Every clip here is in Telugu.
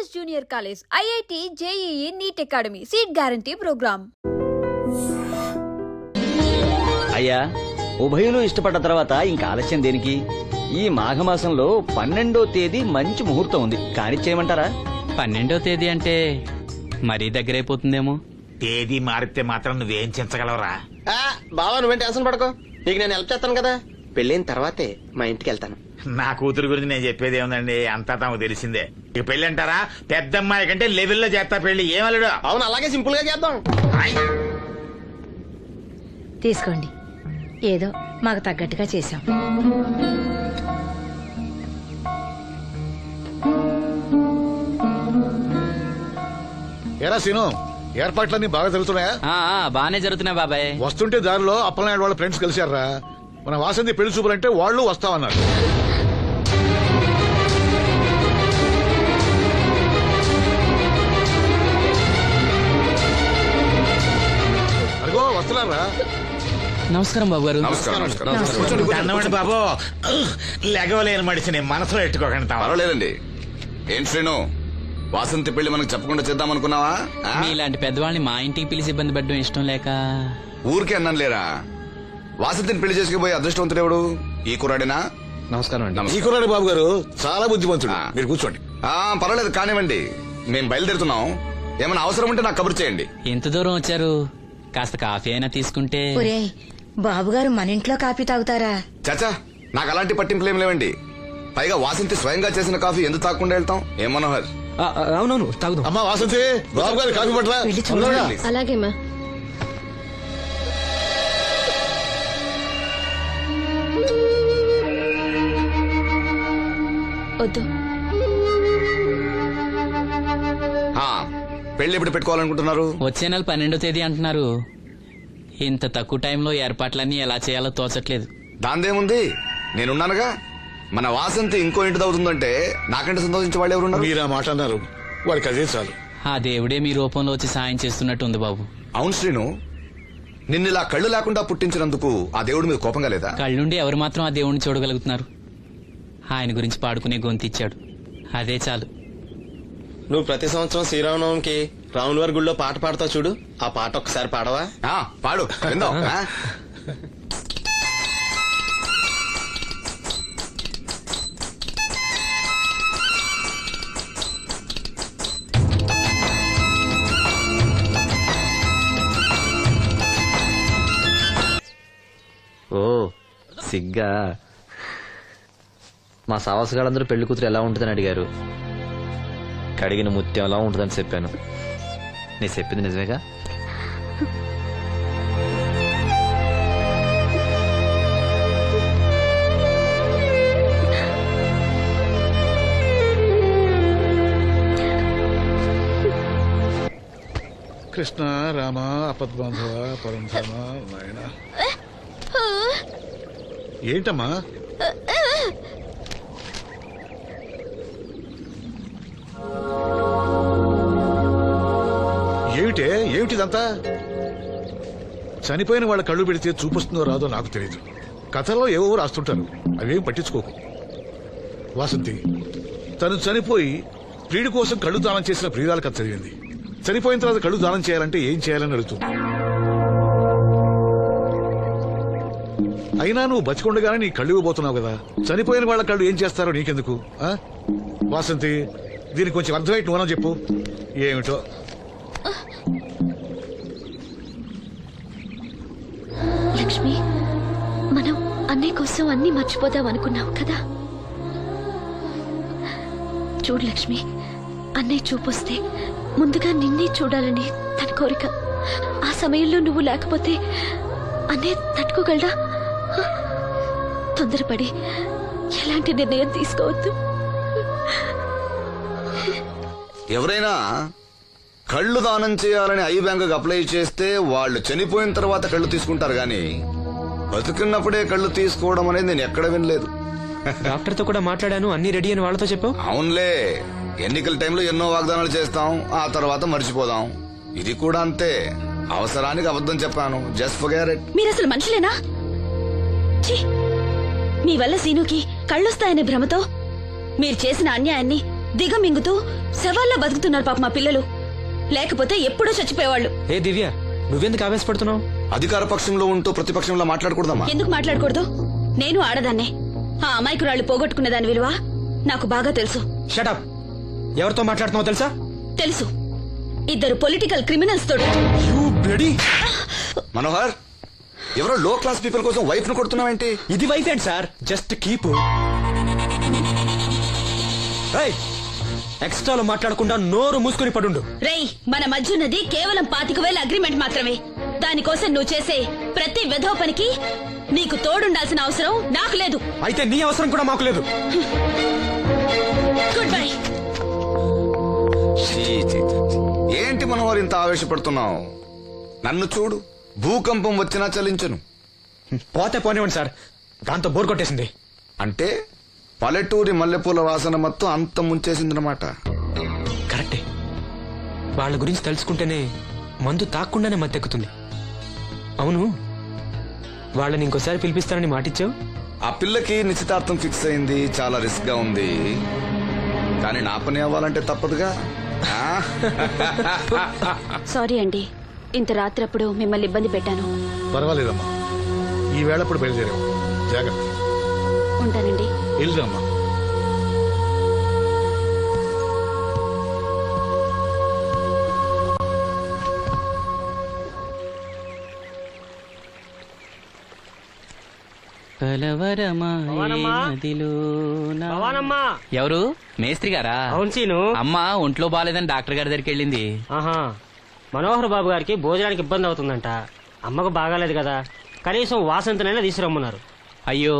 IS Junior College, IIT, JEE, NEET Academy, Seat Guarantee Program. అయ్యా ఉభయులు ఇష్టపడ్డ తర్వాత ఇంకా ఆలస్యం దేనికి? ఈ మాఘమాసంలో 12వ తేదీ మంచి ముహూర్తం ఉంది, కానిచ్చేయమంటారా? 12వ తేదీ అంటే మరీ దగ్గరైపోతుందేమో. తేదీ మారితే మాత్రం నువ్వేం చించగలవరా? బావా నువ్వేం టెన్షన్ పడకో, నీకు నేను హెల్ప్ చేస్తాను కదా. పెళ్ళైన తర్వాతే మా ఇంటికి వెళ్తాను. నా కూతురు గురించి నేను చెప్పేది ఏముందండి, అంతా తమకు తెలిసిందే. ఇక పెళ్లి అంటారా, పెద్దమ్మాయి కంటే లెవెల్లో చేస్తా పెళ్లి. ఏమల్లుడు? అవును, అలాగే సింపుల్ గా చేద్దాం. తీసుకోండి, ఏదో మాకు తగ్గట్టుగా చేశాం. ఏరా సీను, ఏర్పాట్లన్నీ బాగా జరుగుతున్నాయా? బానే జరుగుతున్నాయి బాబాయ్. వస్తుంటే దారిలో అప్పలనాయుడు వాళ్ళ ఫ్రెండ్స్ కలిశారా? మన వాసంతి పెళ్లి చూపులంటే వాళ్ళు వస్తామన్నారు. అదిగో వస్తున్నారా? నమస్కారం బాబు గారు. అన్నమండి బాబు, లెగవలేని మడిచిని మనసులో ఎట్టుకోకండి. పర్వాలేదండి. ఏం శ్రీను, వాసంతి పెళ్లి మనకు చెప్పకుండా చేద్దాం అనుకున్నావా? మీలాంటి పెద్దవాళ్ళని మా ఇంటికి పిలిచి ఇబ్బంది పెట్టడం ఇష్టం లేక ఊరికే అన్నాను లేరా. వాసంతిని పెళ్లి చేసుకుపోయి అదృష్టవంతుడు ఎవడు? ఈ కుర్రాడేనా? నమస్కారం అండి. ఈ కుర్రాడి బాబు గారు చాలా బుద్ధిమంతుడు. మీరు కూర్చోండి. పర్వాలేదు కానివ్వండి, మేము బయలుదేరుతున్నాం. ఏమైనా అవసరం ఉంటే నాకు కబురు చేయండి. ఎంత దూరం వచ్చారు, కాస్త కాఫీ అయినా తీసుకుంటే. ఒరేయ్, బాబుగారు మన ఇంట్లో కాఫీ తాగుతారా? చాచా, నాకు అలాంటి పట్టింపులు ఏం లేవండి. పైగా వాసంతి స్వయంగా చేసిన కాఫీ ఎందుకు తాకుండా వెళ్తాం? ఏం మనోహర్? అవునవును తాగుదాం. అమ్మా వాసంతి, బాబు గారు కాఫీ పట్ల. అలాగేమా. వద్దు, పెళ్లి ఎప్పుడు పెట్టుకోవాలనుకుంటున్నారు? వచ్చే నెల 12వ తేదీ అంటున్నారు. ఇంత తక్కువ టైంలో ఏర్పాట్లన్నీ ఎలా చేయాలో తోచట్లేదు. దాందేముంది, నేనున్నానుగా. మన వాసంతి ఇంకో ఇంటి అవుతుందంటే నాకంటే సంతోషించే వాళ్ళు ఎవరున్నారు? మీరు ఆ మాట అన్నారు, వాడికి అదే చాలు. ఆ దేవుడే మీ రూపంలో వచ్చి సాయం చేస్తున్నట్టు ఉంది బాబు. అవును శ్రీను, నిన్నిలా కళ్ళు లేకుండా పుట్టించినందుకు ఆ దేవుడి మీద కోపంగా లేదా? కళ్ళుండి ఎవరు మాత్రం ఆ దేవుడిని చూడగలుగుతున్నారు? ఆయన గురించి పాడుకునే గొంతిచ్చాడు, అదే చాలు. నువ్వు ప్రతి సంవత్సరం శ్రీరామనవమికి రాముల వారి గుళ్ళో పాట పాడతావు చూడు, ఆ పాట ఒక్కసారి పాడవా? పాడు విందాం. ఓ సిగ్గా. మా సావసగాళ్ళందరూ పెళ్లి కూతురు ఎలా ఉంటుందని అడిగారు. కడిగిన ముత్యం ఎలా ఉంటుందని చెప్పాను. నీ చెప్పింది నిజమేగా? కృష్ణ రామ అపద్బాంధవ పరంధామ నాయన. ఏంటమ్మా? ఏమిటిదంతా? చనిపోయిన వాళ్ళ కళ్ళు పెడితే చూపిస్తుందో రాదో నాకు తెలియదు. కథల్లో ఏవో రాస్తుంటారు, అవేం పట్టించుకోకు. వాసంతి తను చనిపోయి ప్రియుడి కోసం కళ్ళు దానం చేసిన ప్రియురాల కథ చదివింది. చనిపోయిన తర్వాత కళ్ళు దానం చేయాలంటే ఏం చేయాలని అడుగుతుంది. అయినా నువ్వు బతికొండగానే నీ కళ్ళు ఇవ్వబోతున్నావు కదా, చనిపోయిన వాళ్ళ కళ్ళు ఏం చేస్తారో నీకెందుకు? వాసంతి, దీనికి కొంచెం అర్థమైతే నువ్వనా చెప్పు. ఏమిటో లక్ష్మి, మనం అన్నయ్య కోసం అన్ని మర్చిపోదాం అనుకున్నాం కదా. చూడు లక్ష్మి, అన్నయ్య చూపొస్తే ముందుగా నిన్నే చూడాలని తన కోరిక. ఆ సమయంలో నువ్వు లేకపోతే అన్నయ్య తట్టుకోగలడా? తొందరపడి ఎలాంటి నిర్ణయం తీసుకోవద్దు. ఎవరైనా కళ్ళు దానం చేయాలని ఐ బ్యాంకుకి అప్లై చేస్తే వాళ్ళు చనిపోయిన తర్వాత కళ్ళు తీసుకుంటారు గాని బతుకున్నప్పుడే కళ్ళు తీసుకోవడం అనేది నేను ఎక్కడ వినలేదు. డాక్టర్ తో కూడా మాట్లాడాను, అన్ని రెడీ అని వాళ్ళతో చెప్పావు. అవునులే, ఎన్నికల టైంలో ఎన్నో వాగ్దానాలు చేస్తాం, ఆ తర్వాత మర్చిపోదాం. ఇది కూడా అంతే, అవసరానికి అబద్ధం చెప్పాను. Just forget it. మీరు అసలు మనుషులేనా? మీ వల్ల సీనుకి కళ్ళొస్తాయనే భ్రమతో మీరు చేసిన అన్యాయాన్ని దిగమింగుతూ శవాల్లో బతుకుతున్నారు పాప మా పిల్లలు. లేకపోతే ఎప్పుడూ చచ్చిపోయేవాళ్ళు. ఏ దివ్య, నువ్వెందుకు ఆవేశపడుతున్నావు? అధికార పక్షంలో ఉంటూ ప్రతిపక్షంలో మాట్లాడకూడదమ్మా. ఎందుకు మాట్లాడకూడదు? నేను ఆడదాన్నే. ఆ అమాయకురాళ్ళు పోగొట్టుకున్న దాని విలువ నాకు బాగా తెలుసు. షటప్. ఎవరితో మాట్లాడుతున్నావు తెలుసా? తెలుసు. 2 పొలిటికల్ క్రిమినల్స్ తోడు. You bloody. మనోహర్, ఎవరో లో క్లాస్ పీపుల్ కోసం వైఫ్ ను కొడుతున్నావేంటి? ఇది వైఫ్ ఏంటి సార్? Just keep. ఎక్స్ట్రాలో మాట్లాడకుండా నోరు మూసుకుని పడుండు. రేయ్, మన మధ్య ఉన్నది కేవలం 25,000 అగ్రిమెంట్ మాత్రమే. దానికోసం నువ్వు చేసే ప్రతి వెధవ పనికి నీకు తోడుండాల్సిన అవసరం నాకు లేదు. అయితే నీ అవసరం కూడా మాకు లేదు. Good bye. ఛీ, ఛీ, ఛీ. ఏంటి మనోహర్ ఇంత ఆవేశపడుతున్నావు? నన్ను చూడు, భూకంపం వచ్చినా చలించను. పోతే పోనివ్వండి సార్, దాంతో బోర్ కొట్టేసింది. అంటే పల్లెటూరి మల్లెపూల వాసన మొత్తం అంత ముంచేసిందనమాట. కరెక్టే. వాళ్ళ గురించి తెలుసుకుంటేనే మందు తాక్కుండానే మత్తెక్కుతుంది. అవును, వాళ్ళని ఇంకోసారి పిలిపిస్తానని మాటిచ్చావు. ఆ పిల్లకి నిశ్చితార్థం ఫిక్స్ అయింది. చాలా రిస్క్ గా ఉంది, కానీ నా పని అవ్వాలంటే తప్పదుగా. ఆ? సారీ అండి, ఇంత రాత్రప్పుడు మిమ్మల్ని ఇబ్బంది పెట్టాను. పర్వాలేదమ్మా, ఈ వేళప్పుడు బయలుదేరావు. జాగ్రత్త. ఉంటానండి. వెళ్దామా. ఎవరు? మేస్త్రి గారా? అవును సీను. అమ్మా ఒంట్లో బాలేదని డాక్టర్ గారి దగ్గరికి వెళ్ళింది. ఆహా, మనోహర్ బాబు గారికి భోజనానికి ఇబ్బంది అవుతుందంట. అమ్మకు బాగాలేదు కదా, కనీసం వాసంతనైనా తీసుకురమ్మన్నారు. అయ్యో,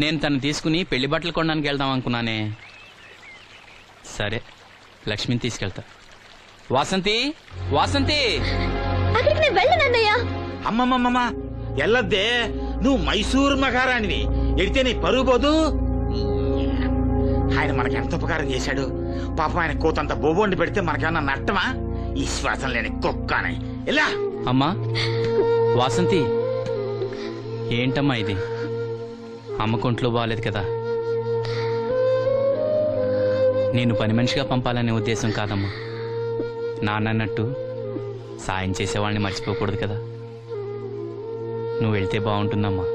నేను తను తీసుకుని పెళ్లి బట్టలు కొనడానికి వెళ్దాం అనుకున్నానే. సరే, లక్ష్మిని తీసుకెళ్తా. వాసంతి, వాసంతి. అక్కడికి నేను వెళ్ళనన్నయ్యా. అమ్మమ్మమ్మ ఎల్లద్దే, నువ్వు మైసూరు మహారాణివి. ఎడితే నీ పరుగు పోదు. ఆయన మనకి ఎంత ఉపకారం చేశాడు పాపం. ఆయన కోతంత బొబొండి పెడితే మనకేమన్నా నట్టమా? ఈ శ్వాసం లేని కుక్కనే. ఇలా అమ్మా వాసంతి, ఏంటమ్మా ఇది? అమ్మకుంట్లో బాగాలేదు కదా. నేను పని మనిషిగా పంపాలనే ఉద్దేశం కాదమ్మా. నాన్నన్నట్టు సాయం చేసేవాళ్ళని మర్చిపోకూడదు కదా. నువ్వు వెళ్తే బాగుంటుందమ్మా.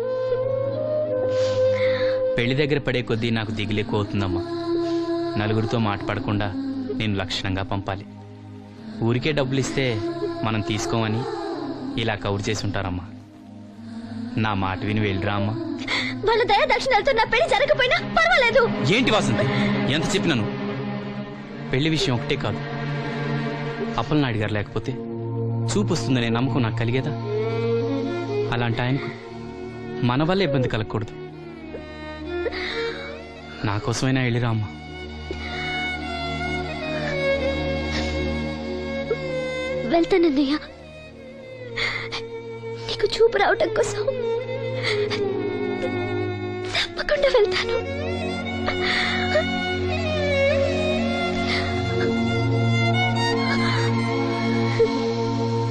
పెళ్లి దగ్గర పడే కొద్దీ నాకు దిగులెక్కువ అవుతుందమ్మా. నలుగురితో మాట పడకుండా నేను లక్షణంగా పంపాలి. ఊరికే డబ్బులు ఇస్తే మనం తీసుకోమని ఇలా కవర్ చేసి ఉంటారమ్మా. నా మాట విని వెళ్ళిరా అమ్మా. వాళ్ళ దయ దక్షిణాలతో నా పెళ్లి జరగకపోయినా పర్వాలేదు. ఏంటి వాసంతి, ఎంత చెప్పినాను? పెళ్లి విషయం ఒకటే కాదు, అప్పలనాయుడు గారు లేకపోతే చూపు వస్తుందనే నమ్మకం నాకు కలిగేదా? అలాంటి ఆయనకు మన వల్ల ఇబ్బంది కలగకూడదు. నా కోసమైనా వెళ్ళిరా అమ్మా. వెళ్తానన్నయ్య, నీకు చూపు రావటం కోసం తప్పకుండా వెళ్తాను.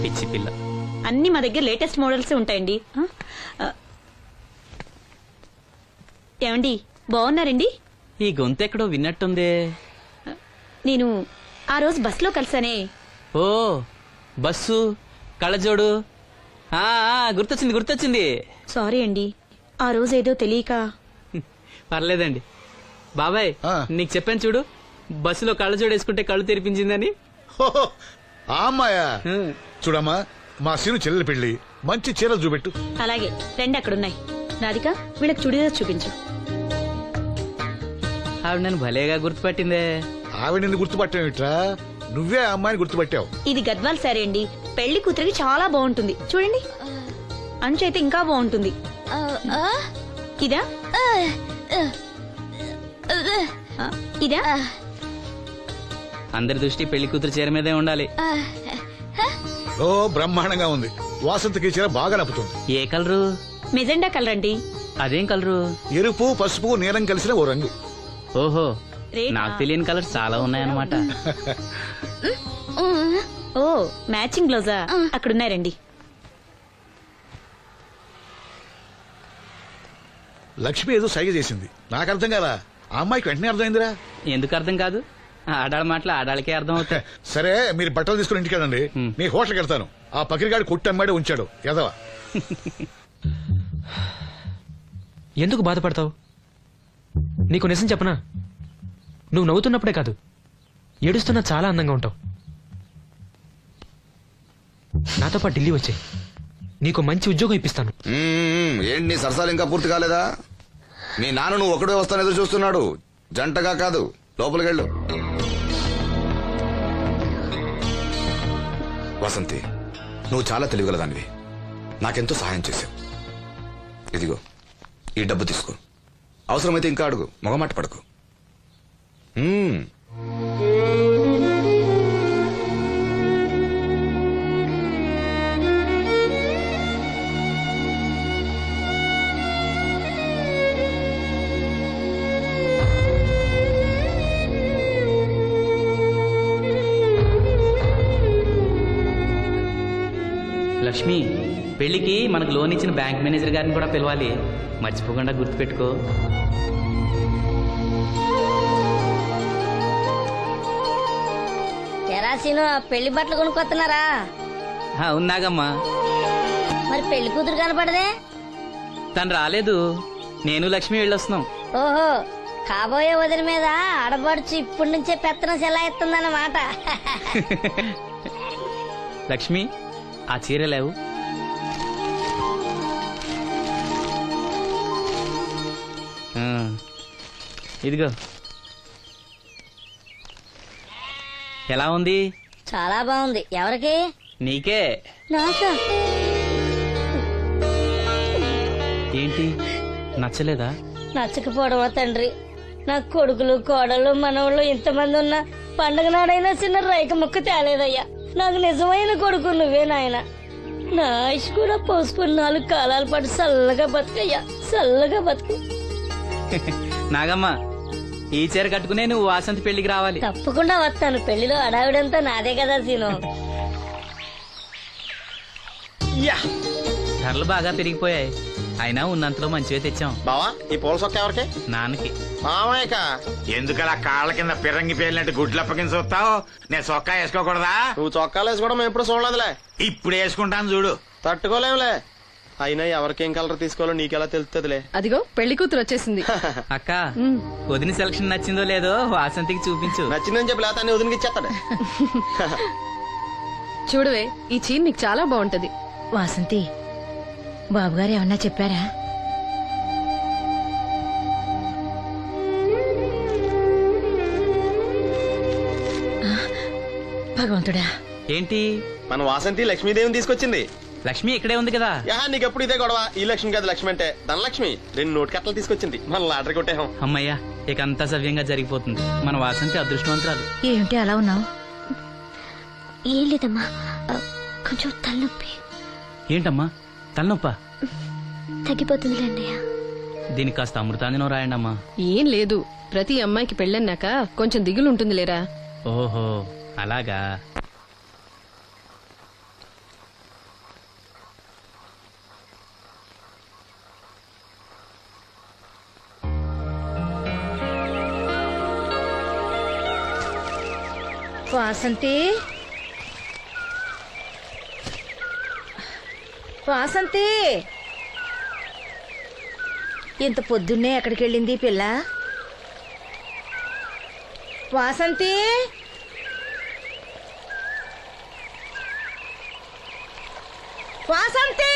పిచ్చి పిల్ల. అన్ని మా దగ్గర లేటెస్ట్ మోడల్స్ ఉంటాయండి. ఏమండి, బాగున్నారండి? ఈ గొంతు ఎక్కడో విన్నట్టుందే. నేను ఆ రోజు బస్సులో కలిసానే. ఓ, బస్సు, కళ్ళజోడు. గుర్తొచ్చింది గుర్తొచ్చింది. సారీ అండి, ఆ రోజు ఏదో తెలియక. పర్లేదండి బాబాయ్, నీకు చెప్పాను చూడు, బస్సులో కళ్ళజోడు వేసుకుంటే కళ్ళు తెరిపించిందని. హోహో, ఆ అమ్మాయా? చూడమ్మా, మా సీను చెల్లెలి పెళ్లి, మంచి చీరలు చూపెట్టు. అలాగే, రెండు అక్కడున్నాయి. రాధిక, వీళ్ళకి చుడిదార్ చూపించు. ఆవిడ నన్ను భలేగా గుర్తుపట్టిందే. ఆవిడ నిన్ను గుర్తుపట్టావిట్రా? నువ్వే ఆ అమ్మాయిని గుర్తుపట్టావు. ఇది గద్వాల్ సారీ అండి, పెళ్లి కూతురికి చాలా బాగుంటుంది. చూడండి, అంచు అయితే ఇంకా బాగుంటుంది. ఇదా ఇదా? అందరి దృష్టి పెళ్లి కూతురు చీర మీదే ఉండాలి. ఓ, బ్రహ్మాండంగా ఉంది. వాసంతకి చీర బాగా నప్పుతుంది. ఏ కలరు? మెజెండా కలర్ అండి. అదేం కలరు? ఎరుపు, పసుపు, నీలం కలిసిన ఓ రంగు. ఓహో, రేటా? నాకు తెలియని కలర్ చాలా ఉన్నాయన్నమాట. ఓ, మ్యాచింగ్ బ్లౌజా? అక్కడున్నాయి, రండి. లక్ష్మి ఏదో సైగ చేసింది, నాకు అర్థం కాలా. ఆ అమ్మాయికి వెంటనే అర్థమైందిరా. ఎందుకు అర్థం కాదు? ఆడాళ్ళ మాటలు ఆడాళ్ళకే అర్థం అవుతాయి. సరే మీరు బట్టలు తీసుకుని ఇంటికి వెళ్ళండి. మీ హోటల్కి వెళ్తాను. ఆ పకిరిగాడి కొట్టి అమ్మాడే ఉంచాడు ఎదవా. ఎందుకు బాధపడతావు? నీకు నిజం చెప్పనా, నువ్వు నవ్వుతున్నప్పుడే కాదు, ఏడుస్తున్నా చాలా అందంగా ఉంటావు. నాతో పాటు ఢిల్లీ వచ్చాయి, నీకు మంచి ఉద్యోగం ఇప్పిస్తాను. ఏంటి నీ సరసాలు ఇంకా పూర్తి కాలేదా? మీ నాన్న నువ్వు ఒకడే వస్తాను ఎదురు చూస్తున్నాడు, జంటగా కాదు. లోపలికెళ్ళు. వసంతి, నువ్వు చాలా తెలివిగలదానివి, నాకెంతో సహాయం చేశావు. ఇదిగో ఈ డబ్బు తీసుకో, అవసరమైతే ఇంకా అడుగు, మొగమాట పడకు. లక్ష్మి, పెళ్లికి మనకు లోన్ ఇచ్చిన బ్యాంక్ మేనేజర్ గారిని కూడా పిలవాలి, మర్చిపోకుండా గుర్తుపెట్టుకో. ఎరాసీను పెళ్లి బట్టలు కొనుక్కొస్తున్నారా? ఉన్నాగమ్మా. మరి పెళ్లి కూతురు కనపడదే? తను రాలేదు, నేను లక్ష్మి వెళ్ళొస్తున్నాం. ఓహో, కాబోయే వదిన మీద ఆడబడుచు ఇప్పటి నుంచే పెత్తనం సెలాయిస్తుందన్నమాట. లక్ష్మి, ఆ చీర లేవు. ఇదిగో. ఎలా ఉంది? చాలా బాగుంది. ఎవరికి? నీకే. నాకా? ఏంటి, నచ్చలేదా? నచ్చకపోవడమా తండ్రి? నా కొడుకులు కోడళ్ళు మనవాళ్ళు ఇంతమంది ఉన్నా పండగ నాడైనా చిన్న రైక ముక్క తేలేదయ్యా. నాకు నిజమైన కొడుకు నువ్వే నాయన. నా ఆయుష్ కూడా పోసుకుని 4 కాలాల పాటు చల్లగా బతుకయ్యా, చల్లగా బతుకు. నాగమ్మ, ఈ చీర కట్టుకునే నువ్వు వాసంతి పెళ్లికి రావాలి. తప్పకుండా వస్తాను. పెళ్లిలో అడావిడంతా నాదే కదా సీను. ధరలు బాగా పెరిగిపోయాయి, అయినా ఉన్నంతలో మంచివే తెచ్చాం. బావా, ఈ పూల సొక్క ఎవరికి? నాన్నకి. మామయ్యక. ఎందుకలా కాళ్ళ కింద పిరంగి పేలినట్టు గుడ్లు అప్పకింద చూస్తావు? నేను చొక్కా వేసుకోకూడదా? నువ్వు చొక్కాలు వేసుకోవడం మేము ఎప్పుడు చూడలేదులే. ఇప్పుడు వేసుకుంటాను చూడు. తట్టుకోలేములే. అయినా ఎవరికేం కలర్ తీసుకోవాలో నీకెలా తెలుస్తుందిలే. అదిగో పెళ్లి కూతురు వచ్చేసింది. అక్క, వదిన సెలక్షన్ నచ్చిందో లేదో వాసంతికి చూపించు. నచ్చిందని చెప్పి లేత వదినకి ఇచ్చేస్తాడు. చూడవే, ఈ చీర నీకు చాలా బాగుంటది. వాసంతి, బాబుగారు ఏమన్నా చెప్పారా? భగవంతుడా, ఏంటి? మన వాసంతి లక్ష్మీదేవిని తీసుకొచ్చింది. లక్ష్మి ఇక్కడే ఉంది కదా. నీకెప్పుడు ఇదే గొడవ. ఈ లక్ష్మి కాదు, లక్ష్మి అంటే ధనలక్ష్మి. 2 నోటు కట్టలు తీసుకొచ్చింది. మన లాటరీ కొట్టేహం. అమ్మయ్యా, ఇక అంతా సవ్యంగా జరిగిపోతుంది. మన వాసంతి అదృష్టవంతురాలు. ఏమిటి అలా ఉన్నావు? ఏం లేదమ్మా, కొంచెం తలనొప్పి. ఏంటమ్మా, తలనొప్ప? తగ్గిపోతుంది అన్నయ్య. దీనికి కాస్త అమృతాంజనం రాయండి అమ్మా. ఏం లేదు, ప్రతి అమ్మాయికి పెళ్ళన్నాక కొంచెం దిగులు ఉంటుంది లేరా. ఓహో, అలాగా. వాసంతి, వాసంతి, ఇంత పొద్దున్నే ఎక్కడికి వెళ్ళింది పిల్ల? వాసంతి, వాసంతి,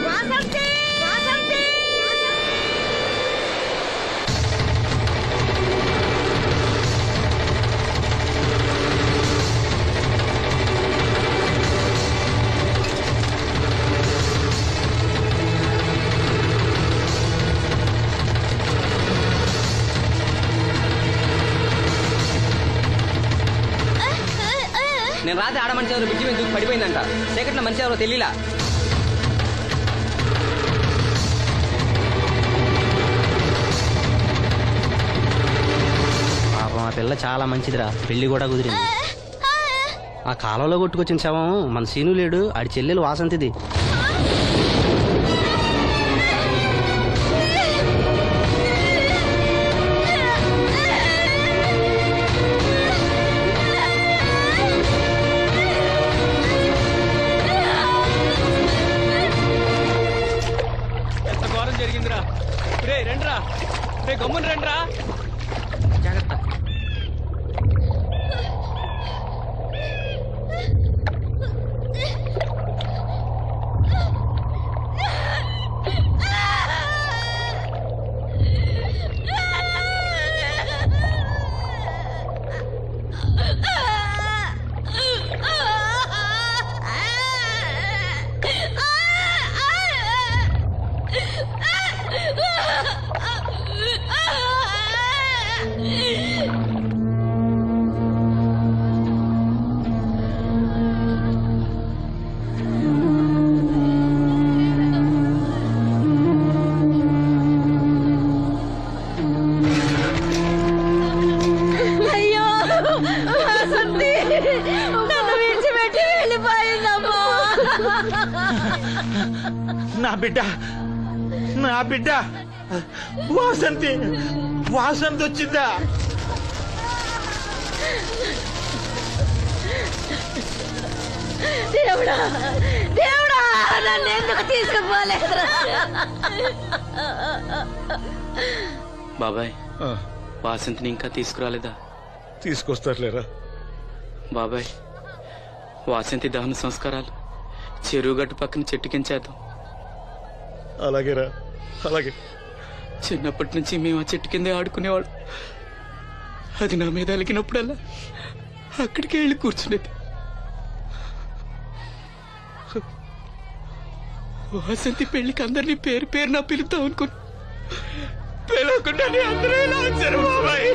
వాసంతి, వాసంతి. నేను రాత్రి ఆడ మనిషి ఎవరు బిడ్జి మీద దూకి పడిపోయిందంట. చీకట్లో మనిషి ఎవరో తెలియలా. పాపం ఆ పిల్ల చాలా మంచిదిరా, పెళ్లి కూడా కుదిరింది. ఆ కాలంలో కొట్టుకొచ్చిన శవం మన సీను లేడు, ఆడి చెల్లెలు వాసంతిది. రే రండ్రా, రే గమ్మున రండ్రా. జాగ్రత్త. అయ్యో వాసంతి నన్ను విడిచిపెట్టి వెళ్ళిపోయిందమ్మా. నా బిడ్డ నా బిడ్డ వాసంతి వాసంతి వచ్చిందా? దేవుడా దేవుడా నన్ను ఎందుకు తీసుకుపోలేదురా? బాబాయ్, వాసంతిని ఇంకా తీసుకురాలేదా? తీసుకొస్తారులేరా. బాబాయ్, వాసంతి దహన సంస్కారాలు చెరువు గట్టు పక్కన చెట్టు కించేద్దాం. అలాగేరా, అలాగే. చిన్నప్పటి నుంచి మేము ఆ చెట్టు కిందే ఆడుకునేవాడు. అది నా మీద అలిగినప్పుడల్లా అక్కడికే వెళ్ళి కూర్చునేది. వాసంతి పెళ్లికి అందరినీ పేరు పేరున పిలుద్దాం అనుకుని పిలవకుండానే అందరూ ఇలా వచ్చారు బాబాయ్.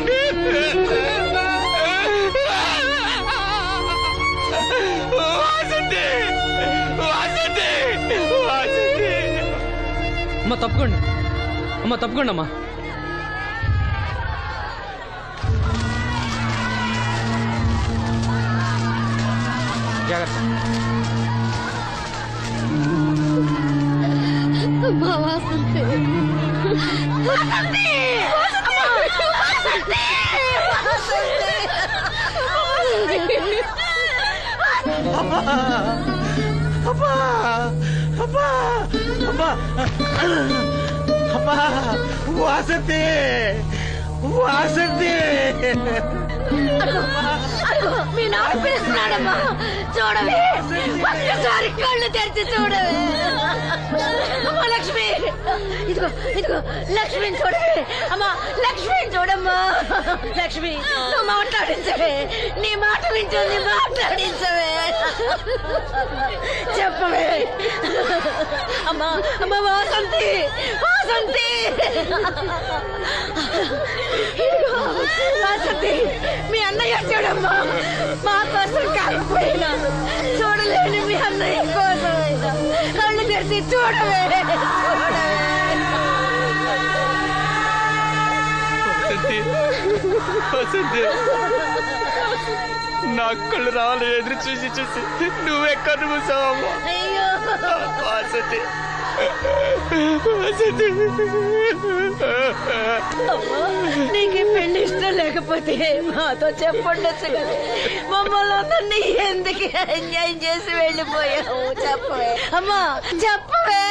వాసంతి వాసంతి వాసంతి. అమ్మ తప్పుకోండి, అమ్మ తప్పుకోండి అమ్మా. జాగ్రత్త. అమ్మా వాసంతి. వాసంతి! వాసంతి! అబ్బా అబ్బా అబ్బా అబ్బా అబ్బా వాసంతి వాసంతి. అదిగో, మీ నాన్న పిలుస్తున్నాడమ్మా. చూడవే, ఒక్కసారి కళ్ళు తెరిచి చూడవే. అమ్మా లక్ష్మి, ఇదిగో ఇదిగో లక్ష్మిని చూడవే. అమ్మా లక్ష్మిని చూడమ్మా. లక్ష్మి, నువ్వు మాట్లాడించవే. నీ మాట వింటుంది, మాట్లాడించవే. చెప్పవే. అమ్మా అమ్మా వాసంతి వాసంతి. ఇదిగో వాసంతి, మీ అన్నయ్య చూడమ్మా. మా కోసం కాకపోయినా చూడలేని మీ అన్నయ్య కోసమైనా కళ్ళు తెరిచి చూడవే చూడవే. వసంతి, నా కళ్ళు రావాలని ఎదురు చూసి చూసి నువ్వే కన్ను మూసావమ్మా. అయ్యో వసంతి వసంతి. అమ్మా, నీకు పెళ్లి ఇష్టం లేకపోతే మాతో చెప్పండొచ్చు కదా. మమ్మల్ని అందరినీ ఎందుకు ఎంజాయ్ చేసి వెళ్ళిపోయావు? చెప్పవే అమ్మా, చెప్పవే.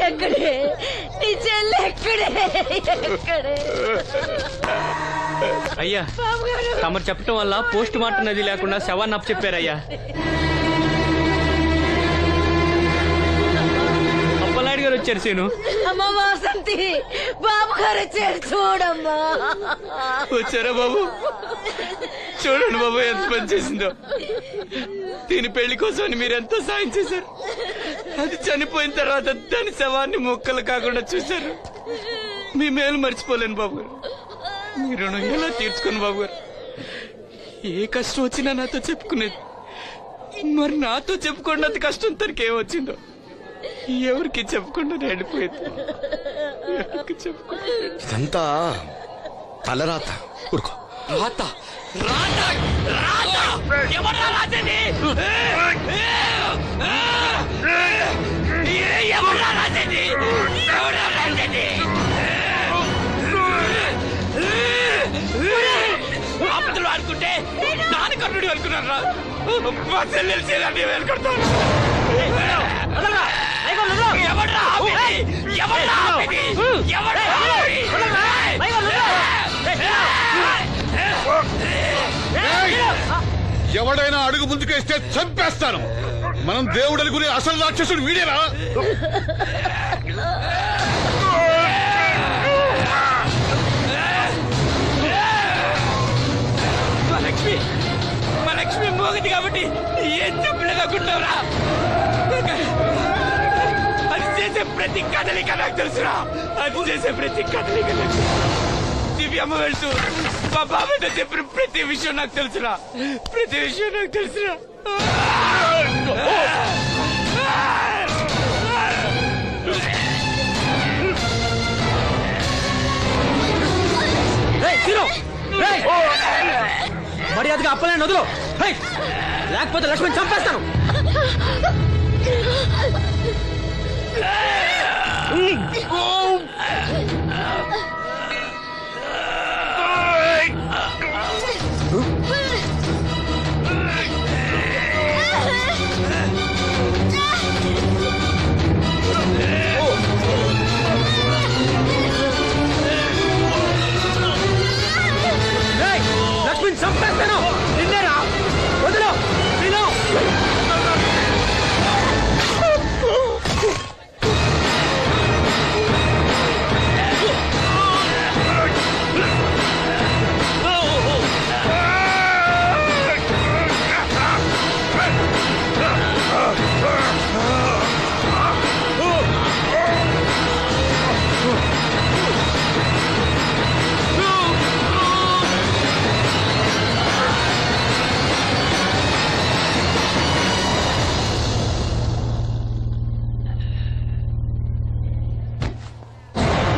ఎక్కడే నీ చెల్లి? ఎక్కడే ఎక్కడే? అయ్యా, తమరు చెప్పటం వల్ల పోస్ట్ మార్టం నది లేకుండా శవాన్ని అప్పచెప్పారయ్యా. అప్పలాడి గారు వచ్చారు సీను. అమ్మ వాసంతి, బాబు గారు వచ్చారు చూడమ్మా. వచ్చారా బాబు? చూడండి బాబు ఎంత పని చేసిందో. దీని పెళ్లి కోసం మీరు ఎంతో సాయం చేశారు. అది చనిపోయిన తర్వాత దాని శవాన్ని ముక్కలు కాకుండా చూశారు. మీ మేలు మర్చిపోలేను బాబు గారు. మీ రుణం ఎలా తీర్చుకోను బాబు గారు. ఏ కష్టం వచ్చినా నాతో చెప్పుకునేది. మరి నాతో చెప్పుకున్నంత కష్టం తనకి ఏమొచ్చిందో ఎవరికి చెప్పకుండా వెళ్ళిపోయింది. ఎవరికి చెప్పకుండా ఇదంతా తలరాత. ఊరుకో. రాత రాత రాత ఎవరా రాజని? ఎవరా రాజని? ఎవరా రాజని? ఆపదలు ఆడుకుంటే నాన్న కర్ణుడు అనుకున్నారా? మా చెల్లెలు చెల్లెలు వెళ్ళుకుంటాను. ఎవరా ఎవరా ఎవడైనా అడుగు ముందుకేస్తే చంపేస్తాను. మనం దేవుడు అనుకునే అసలు రాక్షసుడు వీడేనా? మా లక్ష్మి మోగది కాబట్టి ఏం చెప్పలేదనుకుంటావురా? అది చేసే ప్రతి కదలిక నాకు తెలుసురా. అది చేసే ప్రతి కదలిక నాకు తెలుసు. దివ్యమ్మ వెళ్తూ మా బాబాయ్తో చెప్పిన ప్రతి విషయం నాకు తెలుసురా. ప్రతి విషయం నాకు తెలుసురా. మర్యాదగా అప్పలేని వదులు, లేకపోతే లక్ష్మణ్ చంపేస్తాను. ఓ